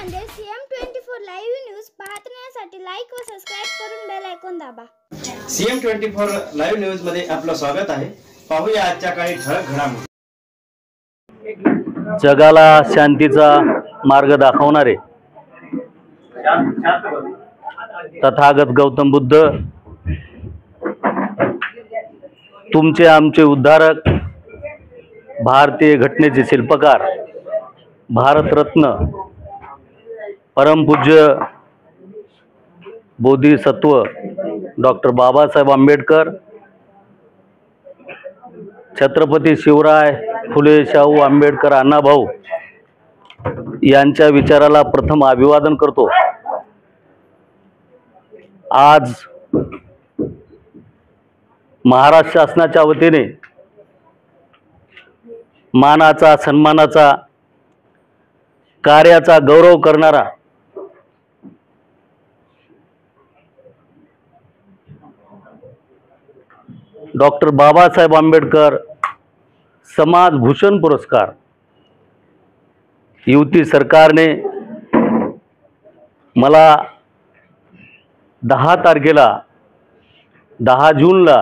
म्हणजे CM24 live news पाहण्यासाठी like व सबस्क्राइब करून बेल आयकॉन दाबा। CM24 लाईव्ह न्यूज मध्ये आपलं स्वागत आहे। पाहूया आजच्या काही ठळक घडामोडी। जगाला शांतीचा मार्ग दाखवणारे तथागत गौतम बुद्ध, तुमचे आमचे उद्धारक, भारतीय घटनेचे शिल्पकार, भारतरत्न परमपूज्य बोधिसत्व डॉक्टर बाबासाहेब आंबेडकर, छत्रपती शिवराय फुले शाहू आंबेडकर अण्णाभाऊ यांच्या विचाराला प्रथम अभिवादन करतो। आज महाराष्ट्र शासनाच्या वतीने मानाचा, सन्मानाचा, कार्याचा गौरव करणारा डॉक्टर बाबासाहेब आंबेडकर समाज भूषण पुरस्कार युती सरकारने मला 10 तारखेला 10 जूनला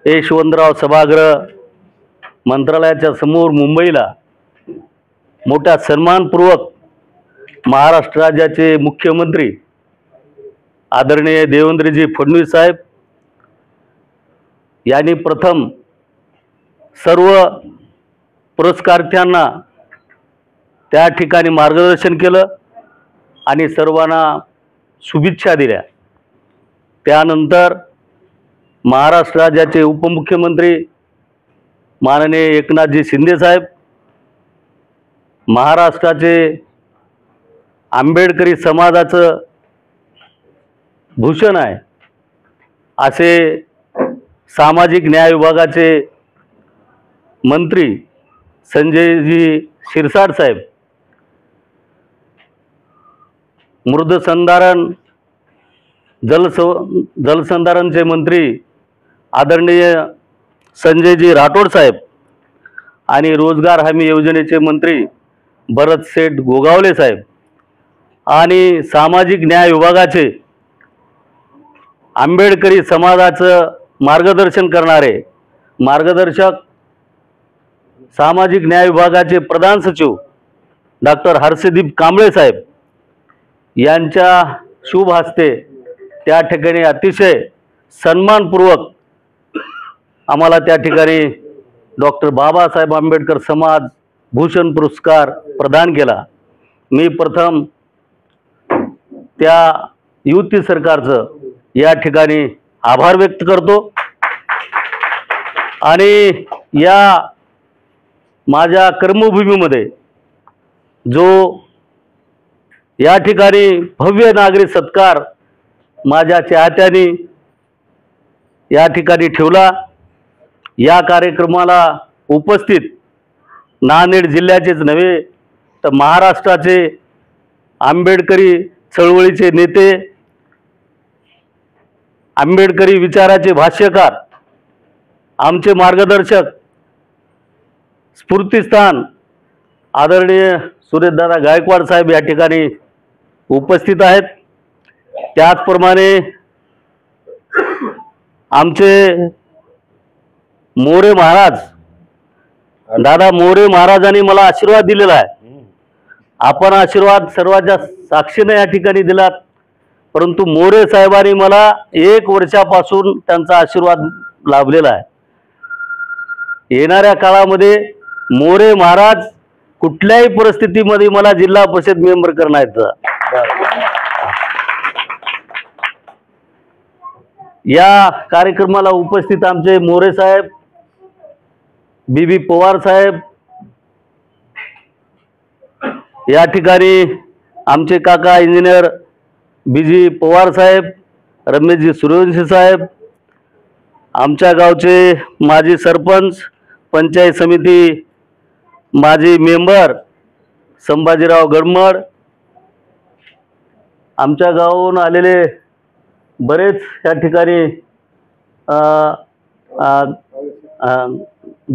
यशवंतराव सभागृह मंत्रालयाच्या समोर मुंबईला मोठ्या सन्मानपूर्वक महाराष्ट्र राज्याचे मुख्यमंत्री आदरणीय देवेंद्रजी फडणवीस साहेब यांनी प्रथम सर्व पुरस्कारार्थ्यांना त्या ठिकाणी मार्गदर्शन केलं आणि सर्वांना शुभेच्छा दिल्या। त्यानंतर महाराष्ट्र राज्याचे उपमुख्यमंत्री माननीय एकनाथजी शिंदे साहेब, महाराष्ट्राचे आंबेडकरी समाजाचं भूषण आहे असे सामाजिक न्याय विभागाचे मंत्री संजयजी शिरसाट साहेब, मृदसंधारण जलसंधारणचे मंत्री आदरणीय संजयजी राठोड साहेब आणि रोजगार हमी योजनेचे मंत्री भरत सेठ गोगावले साहेब आणि सामाजिक न्याय विभागाचे आंबेडकरी समाजाचं मार्गदर्शन करणारे मार्गदर्शक सामाजिक न्याय विभागाचे प्रधान सचिव डॉक्टर हर्षदीप कांबळे साहेब यांच्या शुभ हस्ते त्या ठिकाणी अतिशय सन्मानपूर्वक आम्हाला त्या ठिकाणी डॉक्टर बाबासाहेब आंबेडकर समाज भूषण पुरस्कार प्रदान केला। मी प्रथम त्या युती सरकारचं या ठिकाणी आभार व्यक्त करतो आणि या माझ्या कर्मभूमीमध्ये जो या ठिकाणी भव्य नागरी सत्कार माझ्या चाहत्यांनी या ठिकाणी ठेवला, या कार्यक्रमाला उपस्थित नांदेड जिल्ह्याचेच नव्हे तर महाराष्ट्राचे आंबेडकरी चळवळीचे नेते, आंबेडकरी विचाराचे भाष्यकार, आमचे मार्गदर्शक, स्फूर्तिस्थान आदरणीय सुरेशदादा गायकवाड साहेब या ठिकाणी उपस्थित आहेत। त्याचप्रमाणे आमचे मोरे महाराज, दादा मोरे महाराजांनी मला आशीर्वाद दिलेला आहे। आपण आशीर्वाद सर्वांच्या साक्षीने या ठिकाणी दिलात, परंतु मोरे साहेबांनी मला 1 वर्षापासून त्यांचा आशीर्वाद लाभलेला आहे। येणाऱ्या काळामध्ये मोरे महाराज कुठल्याही परिस्थितीमध्ये मला जिल्हा परिषद मेंबर करण्याचं। या कार्यक्रमाला उपस्थित आमचे मोरे साहेब, बीबी पवार साहेब, या ठिकाणी आमचे काका इंजिनियर बीजी पवार साहेब, रमेशजी सूर्यवंशी साहेब, आमच्या गावचे माजी सरपंच, पंचायत समिती माजी मेंबर संभाजीराव गडमड, आमच्या गावाहून आलेले बरेच या ठिकाणी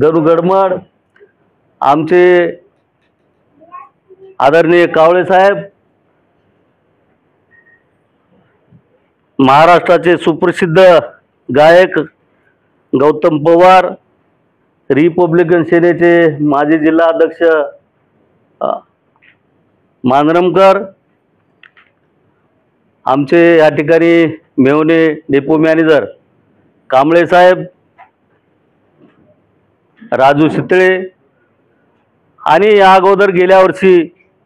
गरू गडमड, आमचे आदरणीय कावळे साहेब, महाराष्ट्राचे सुप्रसिद्ध गायक गौतम पवार, रिपब्लिकन सेनेचे माजी जिल्हा अध्यक्ष मांजरमकर, आमचे या ठिकाणी मेवणे डेपो मॅनेजर कांबळे साहेब, राजू शितळे आणि या अगोदर गेल्या वर्षी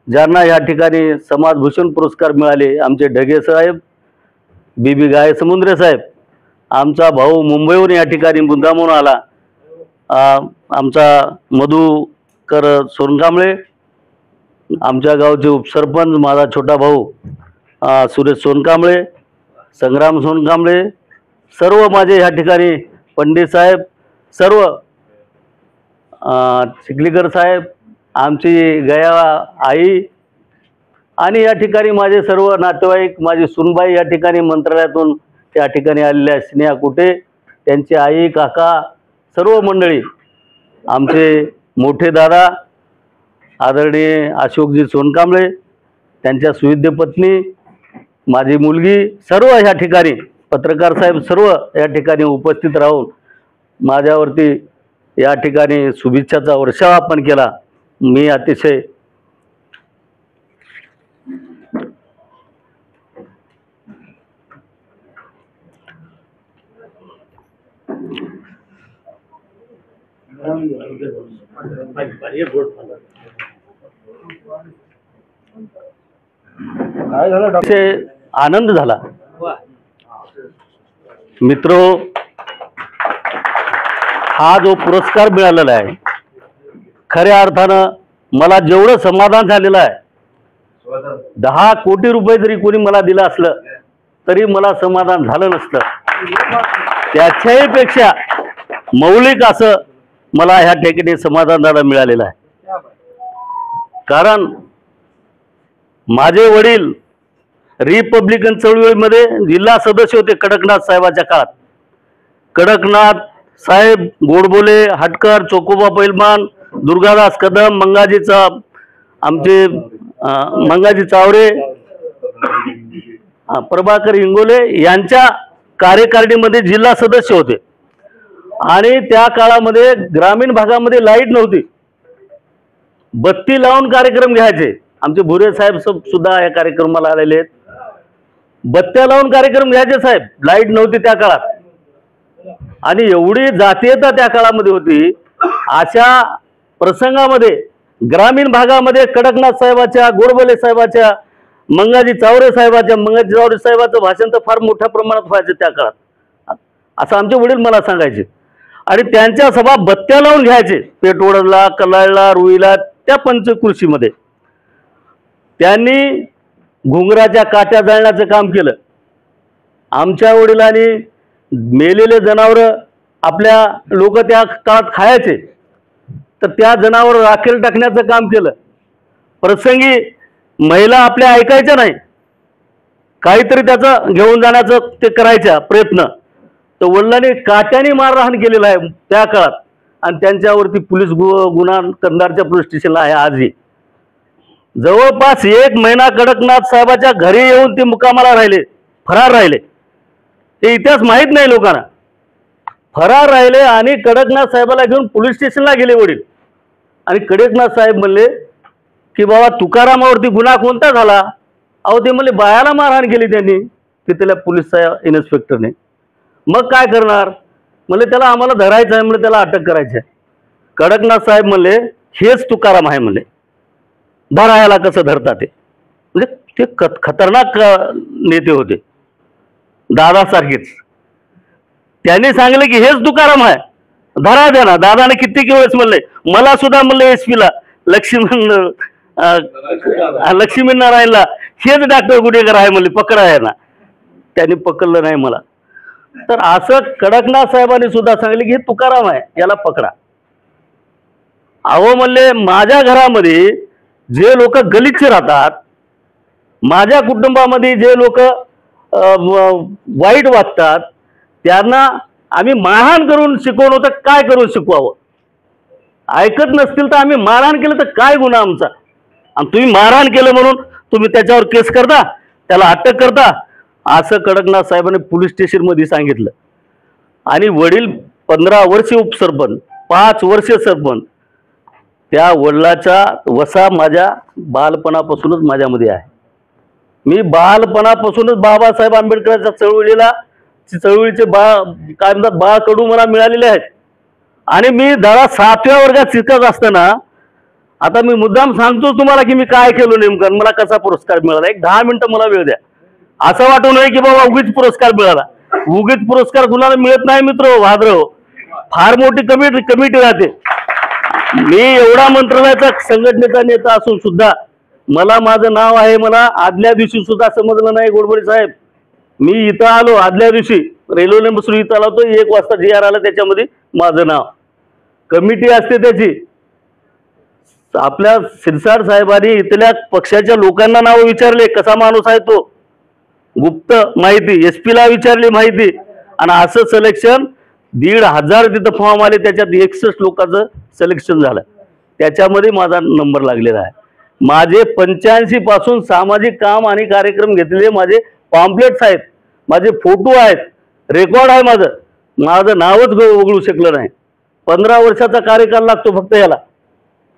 ज्यांना या ठिकाणी समाजभूषण पुरस्कार मिळाले आमचे ढगे साहेब, बीबी गाय समुद्रे साहेब, आमचा भाऊ मुंबईहून या ठिकाणी मुद्दामून आला, आमचा मधुकर सोनकांबळे, आमच्या गावचे उपसरपंच माझा छोटा भाऊ सुरेश सोनकांबळे, संग्राम सोनकांबळे, सर्व माझे या ठिकाणी पंडित साहेब, सर्व चिखलीकर साहेब, आमची गया आई आणि या ठिकाणी माझे सर्व नातेवाईक, माझी सुनबाई या ठिकाणी मंत्रालयातून त्या ठिकाणी आलेल्या स्नेहा कुटे, त्यांची आई, काका, सर्व मंडळी, आमचे मोठे दादा आदरणीय अशोकजी सोनकांबळे, त्यांच्या सुविद्य पत्नी, माझी मुलगी, सर्व या ठिकाणी पत्रकार साहेब सर्व या ठिकाणी उपस्थित राहून माझ्यावरती या ठिकाणी शुभेच्छाचा वर्षाव आपण केला. मी अतिशय आनंद झाला. मित्रो, हा जो पुरस्कार मिळालेला आहे खऱ्या अर्थानं मला जेवढं समाधान झालेलं आहे, 10 कोटी रुपये जरी कोणी मला दिलं असलं तरी मला समाधान झालं नसतं. त्याच्याही पेक्षा मौलिक असं मला ह्या ठिकाणी समाधानाला मिळालेलं आहे. कारण माझे वडील रिपब्लिकन चळवळीमध्ये जिल्हा सदस्य होते कडकनाथ साहेबाच्या काळात. कडकनाथ साहेब, गोडबोले, हटकर, चोकोबा पैलवान, दुर्गादास कदम, आमचे मंगाजी चावरे, प्रभाकर इंगोले यांच्या कार्यकारिणीमध्ये जिल्हा सदस्य होते. आणि त्या काळामध्ये ग्रामीण भागामध्ये लाईट नव्हती, बत्ती लावून कार्यक्रम घ्यायचे. आमचे भुरे साहेब सुद्धा या कार्यक्रमाला आलेले आहेत. बत्त्या लावून कार्यक्रम घ्यायचे साहेब, लाईट नव्हती त्या काळात. आणि एवढी जातीयता त्या काळामध्ये होती. अशा प्रसंगामध्ये ग्रामीण भागामध्ये कडकनाथ साहेबाच्या, गोडबोले साहेबाच्या, मंगाजी चावरे साहेबाचं भाषण तर फार मोठ्या प्रमाणात व्हायचं त्या काळात, असं आमचे वडील मला सांगायचे. आणि त्यांच्या सभा बत्त्या लावून घ्यायचे पेटवडला, कलाळला, रुईला, त्या पंचकृषीमध्ये. त्यांनी घुंगराच्या काट्या जाळण्याचं काम केलं. आमच्या वडिलांनी मेलेले जनावर आपल्या लोक त्या काळात खायचे, तर त्या जनावर राखेल टाकण्याचं काम केलं. प्रसंगी महिला आपल्या ऐकायच्या नाही, काहीतरी त्याचं घेऊन जाण्याचं ते करायच्या प्रयत्न, तर वडिलांनी काट्याने मारहाण केलेला आहे त्या काळात. आणि त्यांच्यावरती पोलीस गुन्हा कंधारच्या पोलीस स्टेशनला आहे आजही. जवळपास 1 महिना कडकनाथ साहेबाच्या घरी येऊन ते मुकामाला राहिले, फरार राहिले. हे इतिहास माहीत नाही लोकांना. फरार राहिले आणि कडकनाथ साहेबाला घेऊन पोलीस स्टेशनला गेले वडील. आणि कडकनाथ साहेब म्हणले की बाबा तुकारामावरती गुन्हा कोणता झाला? अहो ते म्हणले बायाला मारहाण केली त्यांनी तिथल्या पोलीस इन्स्पेक्टरने. मग काय करणार? म्हणले त्याला आम्हाला धरायचं आहे, म्हणले त्याला अटक करायची आहे. कडकनाथ साहेब म्हणले हेच तुकाराम आहे, म्हणले धरायला कसं धरता ते. म्हणजे ते खतरनाक नेते होते, दादासारखेच. त्यांनी सांगितलं की हेच तुकाराम आहे, धरा द्या ना. दादाने कित्येक वेळेस म्हणले, मला सुद्धा म्हणले एसपीला लक्ष्मीनारायणला हेच डॉक्टर गुडेकर आहे म्हणले, पकडा आहे ना. त्यांनी पकडलं नाही मला. तर असं कडकनाथ साहेबांनी सुद्धा सांगितलं की हे तुकाराम आहे, याला पकडा. अहो म्हणले माझ्या घरामध्ये जे लोक गलिच्छ राहतात, माझ्या कुटुंबामध्ये जे लोक वाईट वागतात, त्यांना आम्ही मारहाण करून शिकवणं तर काय करून शिकवावं? ऐकत नसतील तर आम्ही मारहाण केलं तर काय गुन्हा आमचा? आणि तुम्ही मारहाण केलं म्हणून तुम्ही त्याच्यावर केस करता, त्याला अटक करता, असं कडकनाथ साहेबांनी पोलीस स्टेशनमध्ये सांगितलं. आणि वडील 15 वर्ष उपसरपंच, 5 वर्ष सरपंच, त्या वडिलाचा वसा माझ्या बालपणापासूनच माझ्यामध्ये आहे. मी बालपणापासूनच बाबासाहेब आंबेडकरांच्या चळवळीचे काय म्हणतात बाळकडू मला मिळालेले आहेत. आणि मी धडा 7व्या वर्गात शिकत असताना, आता मी मुद्दाम सांगतो तुम्हाला की मी काय केलं नेमकं, मला कसा पुरस्कार मिळाला. एक 10 मिनिटं मला वेळ द्या. असं वाटू नये की बाबा उगीच पुरस्कार मिळाला. उगीच पुरस्कार कुणाला मिळत नाही मित्र भाद्रव, फार मोठी कमिटी राहते. मी एवढा मंत्रालयाचा संघटनेचा नेता असून सुद्धा मला माझं नाव आहे, मला आदल्या दिवशी सुद्धा समजलं नाही. गोडबोले साहेब, मी इथं आलो आदल्या दिवशी, रेल्वेने बसून इथं आलो होतो, 1 वाजता GR आलं, त्याच्यामध्ये माझं नाव, कमिटी असते त्याची. आपल्या शिरसाट साहेबांनी इथल्या पक्षाच्या लोकांना नाव विचारले, कसा माणूस आहे तो, गुप्त माहिती, SP ला विचारली माहिती, आणि असं सिलेक्शन 1,500 तिथं फॉर्म आले, त्याच्यात 61 लोकांचं सिलेक्शन झालं. त्याच्यामध्ये माझा नंबर लागलेला आहे. माझे 85 पासून सामाजिक काम आणि कार्यक्रम घेतलेले माझे पॉम्पलेट्स आहेत, माझे फोटो आहेत, रेकॉर्ड आहे. माझं नावच वगळू शकलं नाही. 15 वर्षाचा कार्यकाल लागतो फक्त याला,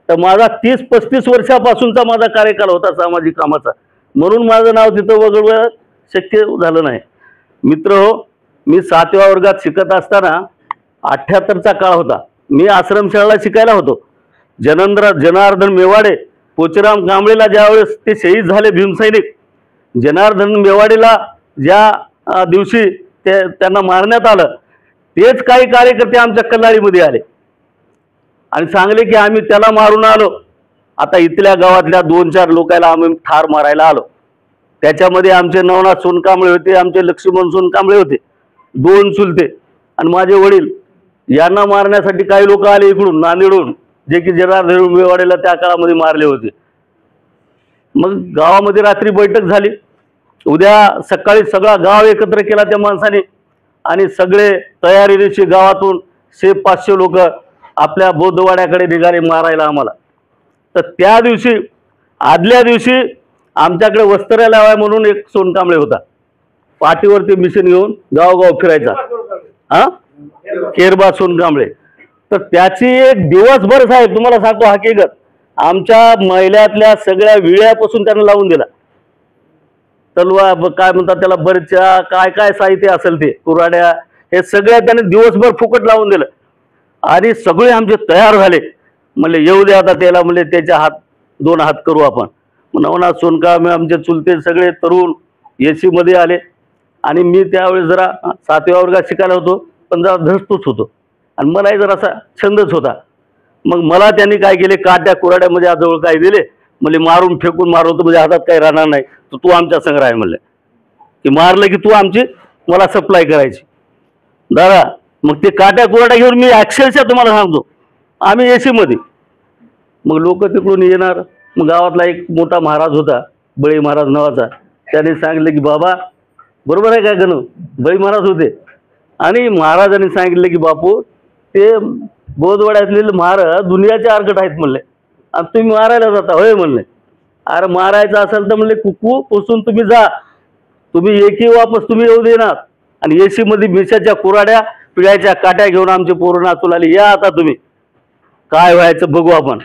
तर माझा 30-35 वर्षापासूनचा माझा कार्यकाल होता सामाजिक कामाचा, म्हणून माझं नाव तिथं वगळणं शक्य झालं नाही. मित्र हो, मी 7व्या वर्गात शिकत असताना 78चा काळ होता. मी आश्रमशाळेला शिकायला होतो. जनार्दन मेवाडे, पोचराम कांबळेला ज्यावेळेस ते शहीद झाले भीमसैनिक, जनार्दन मेवाडेला ज्या दिवशी त्यांना मारण्यात आलं, तेच काही कार्यकर्ते आमच्या कल्लाळीमध्ये आले आणि सांगले की आम्ही त्याला मारून आलो. आता इथल्या गावातल्या 2-4 लोकांना आम्ही ठार मारायला आलो. त्याच्यामध्ये आमचे नवनाथ सोनकांबळे होते, आमचे लक्ष्मण सोनकांबळे होते, 2 चुलते आणि माझे वडील. यांना मारण्यासाठी काही लोक आले इकडून नांदेडहून, जे की जनार्दन मेवाडेला त्या काळामध्ये मारले होते. मग गावामध्ये रात्री बैठक झाली. उद्या सकाळी सगळा गाव एकत्र केला त्या माणसाने आणि सगळे तयारीनिशी गावातून 100-500 लोक आपल्या बौद्धवाड्याकडे निघाले मारायला आम्हाला. तर त्या दिवशी आदल्या दिवशी आमच्याकडे वस्त्र लावाय म्हणून एक सोनकांबळे होता, पाठीवरती मिशन घेऊन गावगाव फिरायचा, केरबा सोनकांबळे. तर त्याची एक दिवसभर साहेब तुम्हाला सांगतो हकीकत, आमच्या महिल्यातल्या सगळ्या विळ्यापासून त्यानं लावून दिला. तलवार काय म्हणतात त्याला, बरच्या काय काय साहित्य असेल ते, कुऱ्हाड्या, हे सगळ्या त्याने दिवसभर फुकट लावून दिलं. आणि सगळे आमचे तयार झाले. म्हणले येऊ दे आता त्याला, म्हणले त्याच्या 2 हात करू आपण. नवनाथ सोनकांबळे आमचे चुलते सगळे तरुण AC मध्ये आले. आणि मी त्यावेळेस जरा 7व्या वर्गात शिकायला होतो, पण जरा धसतोच होतो आणि मलाही जरासा छंदच होता. मग मला त्यांनी काय केले, काट्या कुऱ्हाड्यामध्ये जवळ काय दिले, म्हणजे मारून फेकून मारवतो, म्हणजे हातात काही राहणार नाही, तर तू आमच्या संग आहे म्हणले, की मारलं की तू आमची मला सप्लाय करायची दादा. मग ते काट्या कुऱ्हाड्या घेऊन मी अक्षरशः तुम्हाला सांगतो आम्ही AC मध्ये. मग लोक तिकडून येणार. मग गावातला एक मोठा महाराज होता, बळी महाराज नावाचा, त्याने सांगितलं की बाबा बरोबर आहे काय गणू, बळी महाराज होते. आणि महाराजांनी सांगितलं की बापू ते बौद्धवाड्यातले महाराज दुनियाचे आरकट आहेत म्हणले, आणि तुम्ही मारायला जाता होय म्हणले. अरे मारायचं असेल तर म्हणले कुकू पुसून तुम्ही जा, तुम्ही एकही वापस तुम्ही येऊ देणार. आणि AC मध्ये मिशाच्या कुऱ्हाड्या पिळ्याच्या काट्या घेऊन आमचे पोरं नाचू लागले, या आता तुम्ही काय व्हायचं बघू आपण.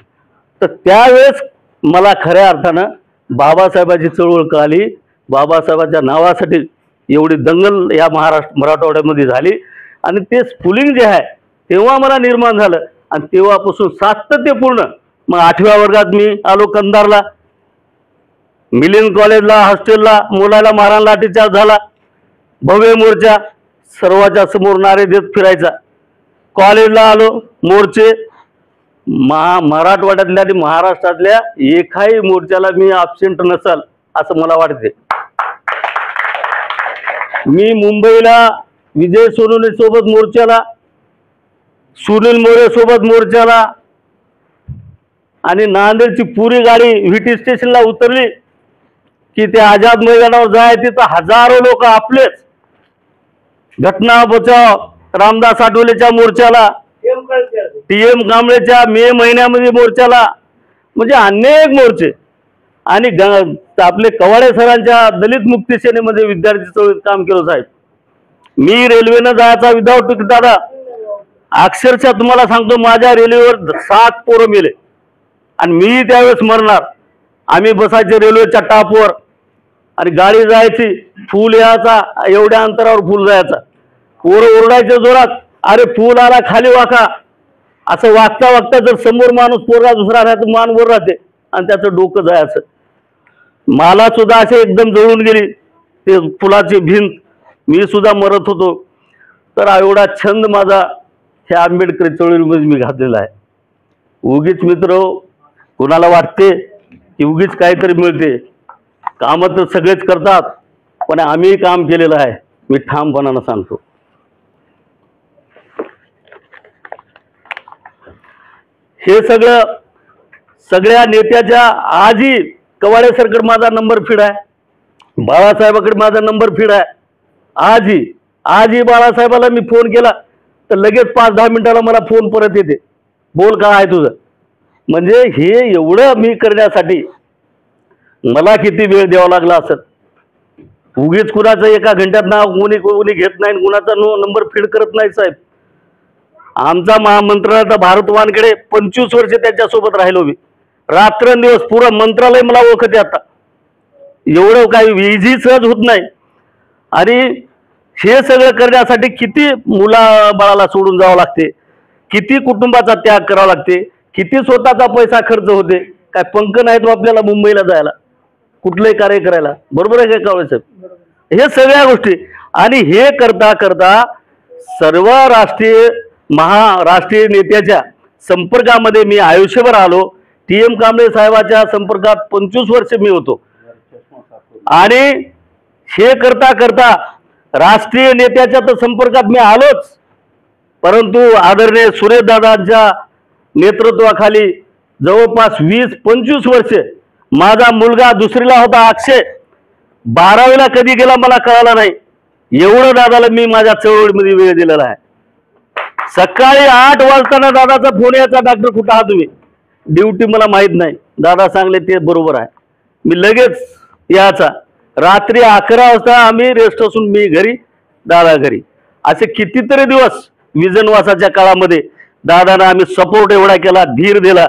तर त्यावेळेस मला खऱ्या अर्थानं बाबासाहेबांची चळवळ कळाली. बाबासाहेबांच्या नावासाठी एवढी दंगल या मराठवाड्यामध्ये झाली आणि ते स्फुलिंग जे आहे तेव्हा मला निर्माण झालं. आणि तेव्हापासून सातत्यपूर्ण मग 8व्या वर्गात मी आलो कंधारला, मिलिंद कॉलेजला हॉस्टेलला मुलाला मारहाण लाठीचार्ज झाला, भव्य मोर्चा, सर्वांच्या समोर नारे देत फिरायचा. कॉलेजला आलो, मोर्चे, मराठवाड्यातल्या आणि महाराष्ट्रातल्या एकाही मोर्चाला मी ॲब्सेंट नसाल असं मला वाटते. मी मुंबईला विजय सोनवणे सोबत मोर्चाला, सुनील मोरे सोबत मोर्चाला, आणि नांदेडची पुरी गाडी VT स्टेशनला उतरली की ते आझाद मैदानावर जाय, तिथं हजारो लोक आपलेच घटना बचाव रामदास आठवलेच्या मोर्चाला, TM कांबळेच्या मे महिन्यामध्ये मोर्चाला, म्हणजे अनेक मोर्चे. आणि आपले कवाडे सरांच्या दलित मुक्ती सेनेमध्ये विद्यार्थी चळवळीत काम केलं साहेब. मी रेल्वेनं जायचा विदाउट तिकीट दादा. अक्षरशः तुम्हाला सांगतो माझ्या रेल्वेवर 7 पोरं मेले आणि मी त्यावेळेस मरणार. आम्ही बसायचे रेल्वेच्या टापवर आणि गाडी जायची, फूल यायचा, एवढ्या अंतरावर फूल जायचा. पोरं ओरडायचे जोरात, अरे फूल आला खाली वाका. असं वागता वागता जर समोर माणूस पोरगा दुसरा राहतो मान वर राहते आणि त्याचं डोकं जायचं. मला सुद्धा असे एकदम जळून गेली ते फुलाची भिंत. मी सुद्धा मरत होतो. तर एवढा छंद माझा ह्या आंबेडकरी चळवळीमध्ये मी घातलेला आहे. उगीच मित्र कुणाला वाटते की उगीच काहीतरी मिळते. कामं तर सगळेच करतात, पण आम्ही काम केलेलं आहे, मी ठामपणानं सांगतो. हे सगळ्या नेत्याच्या आजही कवाडे सरकडे माझा नंबर फीड आहे, बाळासाहेबाकडे माझा नंबर फीड आहे. आजही बाळासाहेबाला मी फोन केला तर लगेच 5-10 मिनिटाला मला फोन परत येते, बोल काय आहे तुझं. म्हणजे हे एवढं मी करण्यासाठी मला किती वेळ द्यावा लागला असेल. उगीच कुणाचं एका घंट्यात नाव कोणी घेत नाही, कुणाचा नंबर फीड करत नाही साहेब. आमचा महामंत्रालयाचा भारतवानकडे 25 वर्ष त्याच्यासोबत राहिलो मी. रात्रंदिवस पुरं मंत्रालय मला ओळखते आता. एवढं काही इझी सहज होत नाही. आणि हे सगळं करण्यासाठी किती मुलाबाळाला सोडून जावं लागते, किती कुटुंबाचा त्याग करावा लागते, किती स्वतःचा पैसा खर्च होते. काय पंख नाहीत आपल्याला मुंबईला जायला, कुठलंही कार्य करायला. बरोबर आहे काय कावळे साहेब? हे सगळ्या गोष्टी. आणि हे करता करता सर्व महाराष्ट्रीय नेत्याच्या संपर्कामध्ये मी आयुष्यभर आलो. TM कांबळे साहेबाच्या संपर्कात 25 वर्ष मी होतो. आणि हे करता करता राष्ट्रीय नेत्याच्या तर संपर्कात मी आलोच, परंतु आदरणीय सुरेशदादांच्या नेतृत्वाखाली जवळपास 20-25 वर्ष माझा मुलगा 2रीला होता अक्षय, 12वीला कधी गेला मला कळाला नाही. एवढं दादाला मी माझ्या चळवळीमध्ये वेळ दिलेला आहे. सकाळी 8 वाजताना दादाचा फोन यायचा, डॉक्टर कुठं आहात तुम्ही? ड्युटी मला माहित नाही. दादा सांगले ते बरोबर आहे. मी लगेच यायचा. रात्री 11 वाजता आम्ही रेस्ट असून मी घरी, दादा घरी. असे कितीतरी दिवस विजनवासाच्या काळामध्ये दादाला आम्ही सपोर्ट एवढा केला, धीर दिला.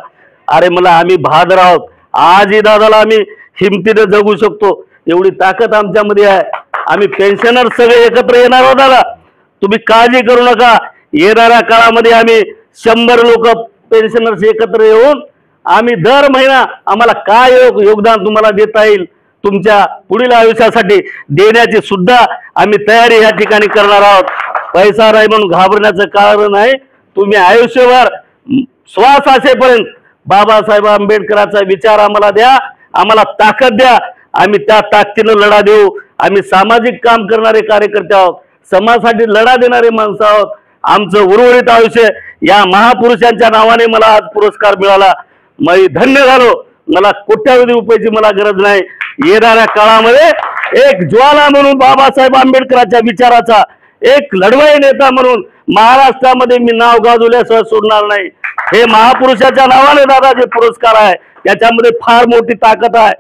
अरे मला आम्ही बहादर आहोत. आजही दादाला आम्ही हिमतीने जगू शकतो एवढी ताकद आमच्यामध्ये आहे. आम्ही पेन्शनर सगळे एकत्र येणार आहोत दादा, तुम्ही काळजी करू नका. येणाऱ्या काळामध्ये आम्ही 100 लोक पेन्शनर्स एकत्र येऊन आम्ही दर महिना आम्हाला काय योगदान तुम्हाला देता येईल तुमच्या पुढील आयुष्यासाठी देण्याची सुद्धा आम्ही तयारी या ठिकाणी करणार आहोत. पैसा नाही म्हणून घाबरण्याचं कारण नाही. तुम्ही आयुष्यभर श्वास असेपर्यंत बाबासाहेब आंबेडकरांचा विचार आम्हाला द्या, आम्हाला ताकद द्या. आम्ही त्या ताकदीनं लढा देऊ. आम्ही सामाजिक काम करणारे कार्यकर्ते आहोत, समाजासाठी लढा देणारे माणसं आहोत. आमचं उर्वरित आयुष्य या महापुरुषांच्या नावाने मला आज पुरस्कार मिळाला, मी धन्य झालो. मला कोट्यावधी रुपयाची मला गरज नाही. येणाऱ्या काळामध्ये एक ज्वाला म्हणून बाबासाहेब आंबेडकरांच्या विचाराचा एक लढवई नेता म्हणून महाराष्ट्रामध्ये मी नाव गाजवल्याशिवाय सोडणार नाही. हे महापुरुषाच्या नावाने दादा जे पुरस्कार आहे त्याच्यामध्ये फार मोठी ताकद आहे.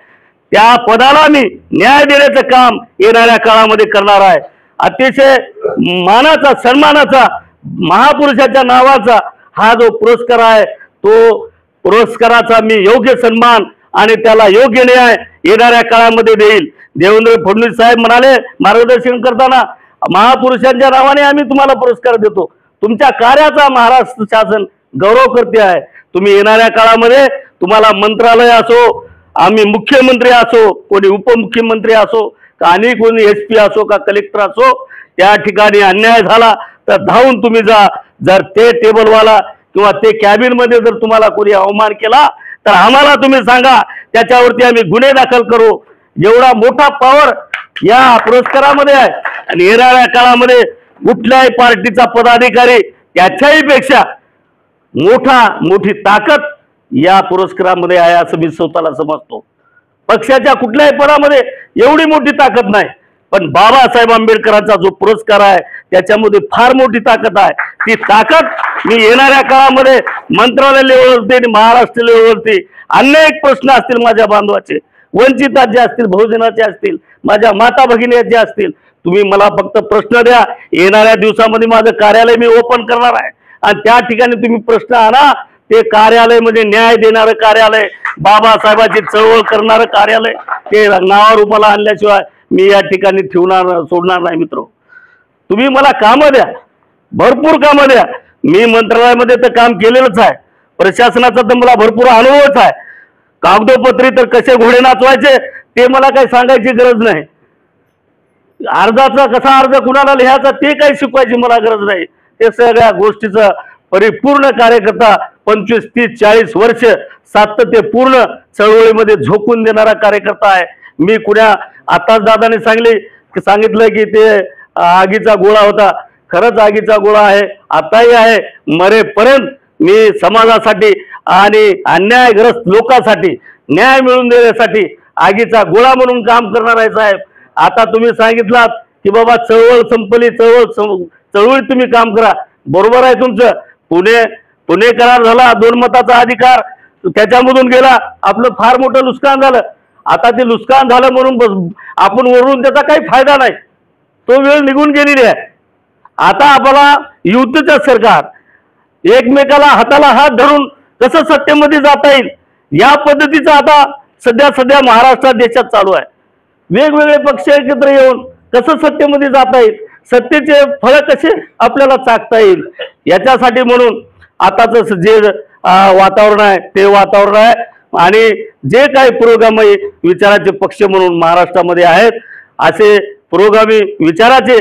त्या पदाला मी न्याय देण्याचं काम येणाऱ्या काळामध्ये करणार आहे. अतिशय मानाचा, सन्मानाचा, महापुरुषाच्या नावाचा हा जो पुरस्कार आहे तो पुरस्काराचा मी योग्य सन्मान आणि त्याला योग्य न्याय येणाऱ्या काळामध्ये देईल. देवेंद्र फडणवीस साहेब म्हणाले मार्गदर्शन करताना, महापुरुषांच्या नावाने आम्ही तुम्हाला पुरस्कार देतो. तुमच्या कार्याचा महाराष्ट्र शासन गौरव करते आहे. तुम्ही येणाऱ्या काळामध्ये तुम्हाला मंत्रालय असो, आम्ही मुख्यमंत्री असो, कोणी उपमुख्यमंत्री असो, का आणि कोणी SP असो का कलेक्टर असो, त्या ठिकाणी अन्याय झाला तर धावून तुम्ही जा. जर ते टेबलवाला किंवा ते कॅबिन मध्ये जर तुम्हाला कोणी अवमान केला तर आम्हाला तुम्ही सांगा, त्याच्यावरती आम्ही गुन्हे दाखल करू. एवढा मोठा पॉवर या पुरस्कारामध्ये आहे. आणि येणाऱ्या काळामध्ये कुठल्याही पार्टीचा पदाधिकारी त्याच्याही पेक्षा मोठी ताकद या पुरस्कारामध्ये आहे असं मी स्वतःला समजतो. पक्षाच्या कुठल्याही पदामध्ये एवढी मोठी ताकद नाही, पण बाबासाहेब आंबेडकरांचा जो पुरस्कार आहे त्याच्यामध्ये फार मोठी ताकद आहे. ती ताकद मी येणाऱ्या काळामध्ये मंत्रालय लेवलवरती आणि महाराष्ट्र लेवलवरती अनेक प्रश्न असतील माझ्या बांधवाचे, वंचिताचे असतील, बहुजनाचे असतील, माझ्या माता भगिनीचे असतील, तुम्ही मला फक्त प्रश्न द्या. येणाऱ्या दिवसामध्ये माझं कार्यालय मी ओपन करणार आहे आणि त्या ठिकाणी तुम्ही प्रश्न आणा. ते कार्यालय म्हणजे न्याय देणारं कार्यालय, बाबासाहेबांची चळवळ करणारं कार्यालय. ते नावारूपाला आणल्याशिवाय मी या ठिकाणी सोडणार नाही मित्र. तुम्ही मला कामं द्या, भरपूर कामं द्या. मी मंत्रालयामध्ये तर काम केलेलंच आहे, प्रशासनाचा तर मला भरपूर अनुभवच आहे. कागदोपत्री तर कसे घोडे नाचवायचे ते मला काही सांगायची गरज नाही. अर्जाचा कसा अर्ज कुणाला लिहायचा ते काही शिकवायची मला गरज नाही. ते सगळ्या गोष्टीचा परिपूर्ण कार्यकर्ता 25, 30, 40 वर्ष सातत्यपूर्ण चळवळीमध्ये झोकून देणारा कार्यकर्ता आहे मी. कुण्या आताच दादाने सांगितलं की ते आगीचा गोळा होता. खरंच आगीचा गोळा आहे, आताही आहे. मरेपर्यंत मी समाजासाठी आणि अन्यायग्रस्त लोकांसाठी न्याय मिळवून देण्यासाठी आगीचा गोळा म्हणून काम करणार आहे साहेब. आता तुम्ही सांगितलात की बाबा चळवळ संपली, चळवळीत तुम्ही काम करा. बरोबर आहे तुमचं. पुणे करार झाला, 2 मताचा अधिकार त्याच्यामधून गेला, आपलं फार मोठं नुकसान झालं. आता ते नुकसान झालं म्हणून आपण वरून त्याचा काही फायदा नाही, तो वेळ निघून गेलेली आहे. आता आपल्याला युतीचं सरकार एकमेकाला हाताला हात धरून कसं सत्तेमध्ये जाता येईल या पद्धतीचं आता सध्या महाराष्ट्रात देशात चालू आहे. वेगवेगळे पक्ष एकत्र येऊन कसं सत्तेमध्ये जाता येईल, सत्तेचे फळ कसे आपल्याला चाकता येईल याच्यासाठी म्हणून आताच जे वातावरण आहे ते वातावरण आहे. आणि जे काही पुरोगामी विचाराचे पक्ष म्हणून महाराष्ट्रामध्ये आहेत, असे पुरोगामी विचाराचे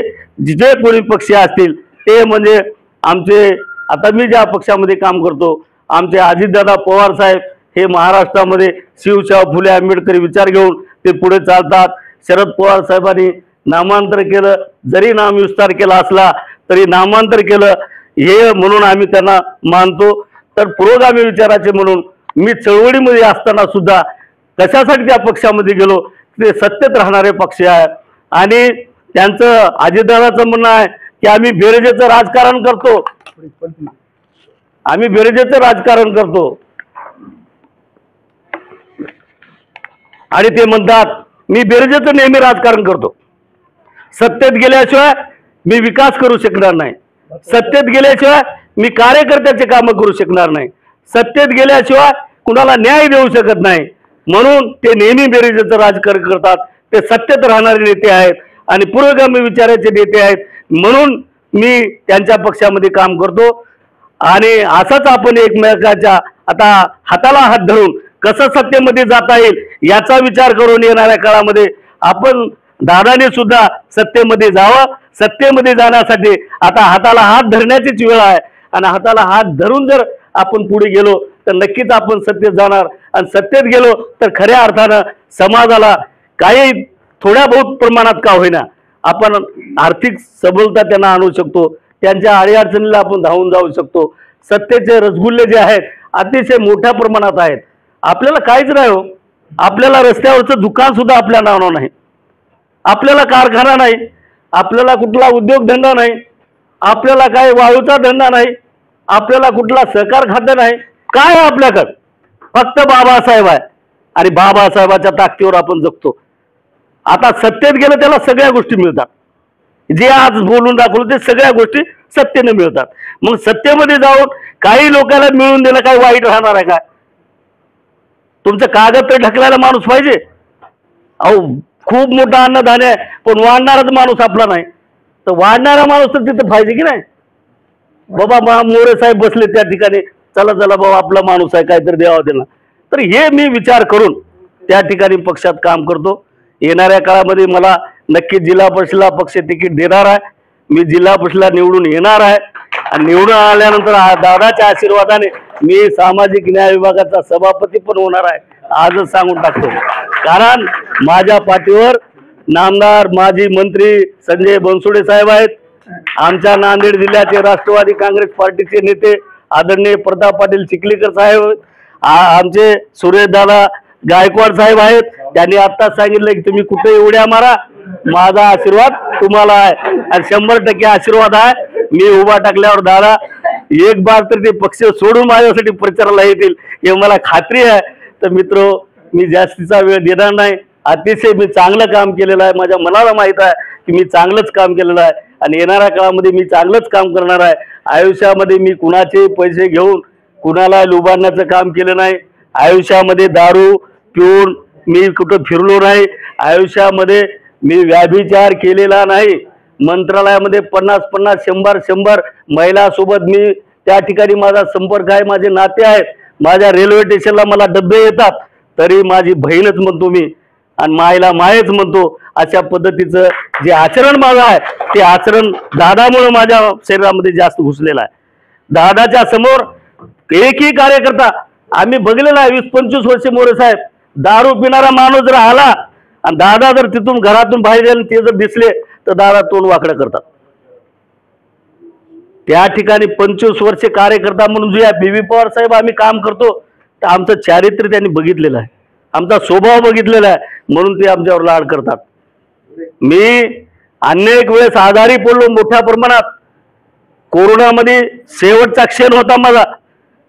जे कोणी पक्ष असतील ते म्हणजे आमचे, आता मी ज्या पक्षामध्ये काम करतो, आमचे अजितदादा पवार साहेब हे महाराष्ट्रामध्ये शिवशाहू फुले आंबेडकरी विचार घेऊन ते पुढे चालतात. शरद पवार साहेबांनी नामांतर केलं, जरी नामविस्तार केला असला तरी नामांतर केलं, हे म्हणून आम्ही त्यांना मानतो. तर पुरोगामी विचाराचे म्हणून मी चळवळीमध्ये असताना सुद्धा कशासाठी त्या पक्षामध्ये गेलो, ते सत्तेत राहणारे पक्ष आहे. आणि त्यांचं अजितदादाचं म्हणणं आहे की आम्ही बेरजेचं राजकारण करतो, आम्ही बेरजेचं राजकारण करतो. आणि ते म्हणतात मी बेरजेचं नेहमी राजकारण करतो. सत्तेत गेल्याशिवाय मी विकास करू शकणार नाही, सत्तेत गेल्याशिवाय मी कार्यकर्त्याचे कामं करू शकणार नाही, सत्तेत गेल्याशिवाय कुणाला न्याय देऊ शकत नाही. म्हणून ते नेहमी बेरजेचं राजकारण करतात. ते सत्तेत राहणारे नेते आहेत आणि पुरोगामी विचाराचे नेते आहेत, म्हणून मी त्यांच्या पक्षामध्ये काम करतो. आणि असंच आपण एकमेकाच्या आता हाताला हात धरून कसं सत्तेमध्ये जाता येईल याचा विचार करून येणाऱ्या काळामध्ये आपण दादाने सुद्धा सत्तेमध्ये जावं. सत्तेमध्ये जाण्यासाठी आता हाताला हात धरण्याचीच वेळ आहे. आणि हाताला हात धरून जर आपण पुढे गेलो तर नक्कीच आपण सत्तेत जाणार. आणि सत्तेत गेलो तर खऱ्या अर्थानं समाजाला काही थोड्या बहुत प्रमाणात का होईना आपण आर्थिक सबलता त्यांना आणू शकतो, त्यांच्या अडीअडचणीला आपण धावून जाऊ शकतो. सत्तेचे रसगुल्ले जे आहेत अतिशय मोठ्या प्रमाणात आहेत. आपल्याला काहीच नाही हो, आपल्याला रस्त्यावरचं दुकान सुद्धा आपल्या नावावर नाही, आपल्याला कारखाना नाही, आपल्याला कुठला उद्योगधंदा नाही, आपल्याला काय वाळूचा धंदा नाही, आपल्याला कुठला सहकार खातं नाही. काय आपल्याकडं फक्त बाबासाहेब आहे आणि बाबासाहेबाच्या ताकदीवर आपण जगतो. आता सत्तेत गेलं त्याला सगळ्या गोष्टी मिळतात, जे आज बोलून दाखवलं ते सगळ्या गोष्टी सत्तेने मिळतात. मग सत्तेमध्ये जाऊन काही लोकांना मिळून देणं काही वाईट राहणार आहे काय? तुमचं कागद तर ढकलायला माणूस पाहिजे. अहो खूप मोठा अन्नधान्य आहे पण वाढणाराच माणूस आपला नाही, तर वाढणारा माणूस तर तिथे पाहिजे की नाही. बाबा मोरे साहेब बसले त्या ठिकाणी, चला बाबा आपला माणूस आहे काहीतरी द्यावा त्यांना. तर हे मी विचार करून त्या ठिकाणी पक्षात काम करतो. येणाऱ्या काळामध्ये मला नक्की जिल्हा परिषदेला पक्ष तिकीट देणार आहे. मी जिल्हा परिषदेला निवडून येणार आहे आणि निवडून आल्यानंतर दादाच्या आशीर्वादाने मी सामाजिक न्याय विभागाचा सभापती पण होणार आहे, आजच सांगून टाकतो. कारण माझ्या पाठीवर नामदार माजी मंत्री संजय बनसोडे साहेब आहेत, आमच्या नांदेड जिल्ह्याचे राष्ट्रवादी काँग्रेस पार्टीचे नेते आदरणीय प्रताप पाटील चिखलीकर साहेब, आमचे सुरेशदादा गायकवाड साहेब आहेत. त्यांनी आत्ताच सांगितलं की तुम्ही कुठे उड्या मारा, माझा आशीर्वाद तुम्हाला आहे आणि 100% आशीर्वाद आहे. मी उभा टाकल्यावर दादा एक बार तर ते पक्ष सोडून माझ्यासाठी प्रचाराला येतील हे मला खात्री आहे. तर मित्रो, मी जास्तीचा वेळ देणार नाही. अतिशय मी चांगलं काम केलेलं आहे, माझ्या मनाला माहीत आहे की मी चांगलंच काम केलेलं आहे आणि येणाऱ्या काळामध्ये मी चांगलंच काम करणार आहे. आयुष्यामध्ये मी कुणाचे पैसे घेऊन कुणाला लुबाडण्याचं काम केलं नाही. आयुष्यामध्ये दारू पिऊन मी कुठं फिरलो नाही. आयुष्यामध्ये मी व्याभिचार केलेला नाही. मंत्रालयामध्ये 50-50, 100-100 महिलासोबत मी त्या ठिकाणी माझा संपर्क आहे, माझे नाते आहेत. माझ्या रेल्वे स्टेशनला मला डबे येतात तरी माझी बहीणच म्हणतो मी आणि मायला मायच म्हणतो. अशा पद्धतीचं जे आचरण माझं आहे ते आचरण दादामुळे माझ्या शरीरामध्ये जास्त घुसलेलं आहे. दादाच्या समोर एकही कार्यकर्ता आम्ही बघलेला आहे. 20-25 वर्षे मोरे साहेब दारू पिणारा माणूस जर आला आणि दादा जर तिथून घरातून बाहेर गेले ते जर दिसले तर दादा तोंड वाकडं करतात. त्या ठिकाणी 25 वर्षे कार्यकर्ता म्हणून जे बी पवार साहेब आम्ही काम करतो तर आमचं चारित्र्य त्यांनी बघितलेलं आहे, आमचा स्वभाव बघितलेला आहे म्हणून ते आमच्यावर लाड करतात. मी अनेक वेळेस आजारी पडलो मोठ्या प्रमाणात. कोरोनामध्ये शेवटचा क्षण होता माझा.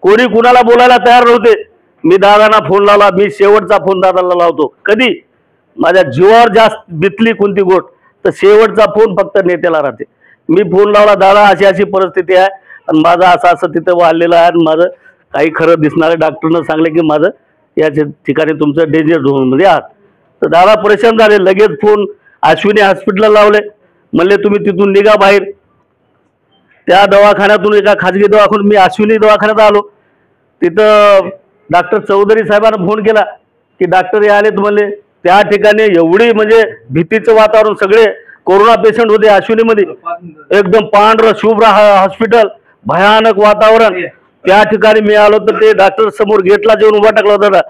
कोणी कुणाला बोलायला तयार नव्हते. मी दादांना फोन लावला. मी शेवटचा फोन दादाला लावतो. कधी माझ्या जीवावर जास्त बितली कोणती गोष्ट तर शेवटचा फोन फक्त नेत्याला राहते. मी फोन लावला, दादा अशी अशी परिस्थिती आहे आणि माझं असं असं तिथं वाढलेलं आहे आणि माझं काही खरं दिसणार आहे. डॉक्टरनं सांगले की माझं या ठिकाणी तुमचं डेंजर झोनमध्ये आहात. तर दादा परेशान झाले. लगेच फोन अश्विनी हॉस्पिटलला लावले. म्हणले तुम्ही तिथून निघा बाहेर. त्या दवाखान्यातून एका खाजगी दवाखान्यात मी अश्विनी दवाखान्यात आलो. तिथं डॉक्टर चौधरी साहेबांना फोन केला की डॉक्टर हे आलेत म्हणले. त्या ठिकाणी एवढी म्हणजे भीतीचं वातावरण, सगळे कोरोना पेशंट होते अश्विनीमध्ये. एकदम पांढरं शुभ्र हॉस्पिटल, भयानक वातावरण. त्या ठिकाणी मी आलो तर ते डॉक्टर समोर गेटला जेवून उभा टाकला होता.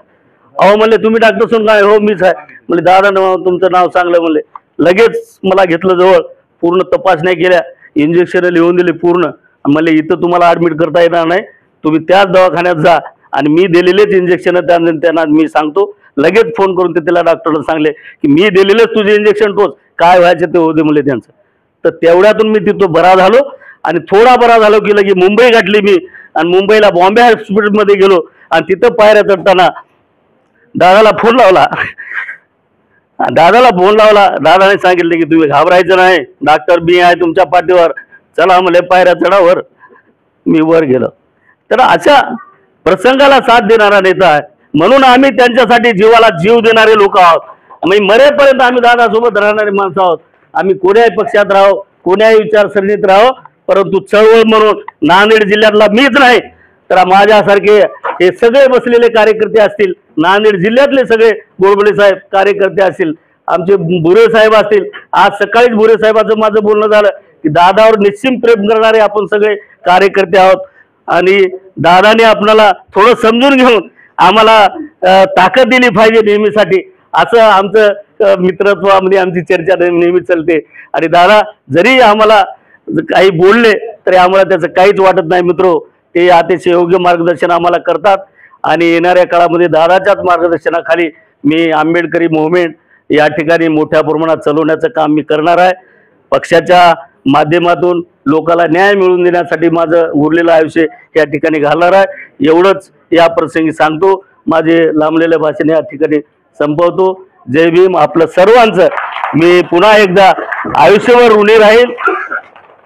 अहो म्हणले तुम्ही डॉक्टर सुन काय? हो मीच आहे. म्हणले दादा तुमचं नाव सांगलं म्हणले. लगेच मला घेतलं जवळ, पूर्ण तपासण्या केल्या, इंजेक्शन लिहून दिले पूर्ण. म्हणले इथं तुम्हाला ऍडमिट करता येणार नाही, तुम्ही त्याच दवाखान्यात जा आणि मी दिलेलेच इंजेक्शन त्यांना मी सांगतो. लगेच फोन करून ते त्याला डॉक्टरला सांगले की मी दिलेलेच तुझे इंजेक्शन टोच, काय व्हायचं ते होते म्हणले त्यांचं. तर तेवढ्यातून मी तिथं बरा झालो आणि थोडा बरा झालो की लगे मुंबई गाठली मी आणि मुंबईला बॉम्बे हॉस्पिटलमध्ये गेलो आणि तिथं पायऱ्या चढताना दादाला फोन लावला. दादाने सांगितले की तुम्ही घाबरायचं नाही, डॉक्टर बी आहे तुमच्या पाठीवर, चला म्हणले पायऱ्या चढावर. मी वर गेलो. तर अशा प्रसंगाला साथ देणारा नेता आहे म्हणून आम्ही त्यांच्यासाठी जीवाला जीव देणारे लोक आहोत. म्हणजे मरेपर्यंत आम्ही दादासोबत राहणारे माणसं आहोत. आम्ही कोण्याही पक्षात राहो, कोण्याही विचारसरणीत राहो, परंतु चळवळ म्हणून नांदेड जिल्ह्यातला मीच नाही तर माझ्यासारखे हे सगळे बसलेले कार्यकर्ते असतील, नांदेड जिल्ह्यातले सगळे गोडबोले साहेब कार्यकर्ते असतील, आमचे बुरे साहेब असतील. आज सकाळीच बुरे साहेबाचं माझं बोलणं झालं की दादावर निश्चित प्रेम करणारे आपण सगळे कार्यकर्ते आहोत आणि दादाने आपल्याला थोडं समजून घेऊन आम्हाला ताकद दिली पाहिजे नेहमीसाठी, असं आमचं मित्रत्वामध्ये आमची चर्चा नेहमी चालते. आणि दादा जरी आम्हाला काही बोलले तरी आम्हाला त्याचं काहीच वाटत नाही. मित्रो, ते अतिशय योग्य मार्गदर्शन आम्हाला करतात आणि येणाऱ्या काळामध्ये दादाच्याच मार्गदर्शनाखाली मी आंबेडकरी मुवमेंट या ठिकाणी मोठ्या प्रमाणात चालवण्याचं काम मी करणार आहे. पक्षाच्या माध्यमातून लोकांना न्याय मिळवून देण्यासाठी माझं उरलेलं आयुष्य या ठिकाणी घालणार आहे. एवढंच या प्रसंगी सांगतो. माझे लांबलेले भाषण या ठिकाणी संपवतो. जय भीम. आपलं सर्वांचं मी पुन्हा एकदा आयुष्यभर ऋणी राहील,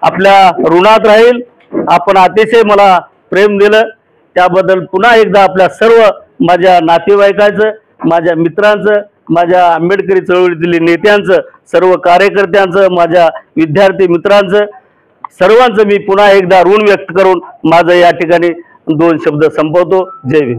आपल्या ऋणात राहील. आपण अतिशय मला प्रेम दिलं त्याबद्दल पुन्हा एकदा आपल्या सर्व माझ्या नातेवाईकांचं, माझ्या मित्रांचं, माझ्या आंबेडकरी चळवळीतील नेत्यांचं, सर्व कार्यकर्त्यांचं, माझ्या विद्यार्थी मित्रांचं, सर्वांचं मी पुन्हा एकदा ऋण व्यक्त करून माझं या ठिकाणी 2 शब्द संपवतो. जय भीम.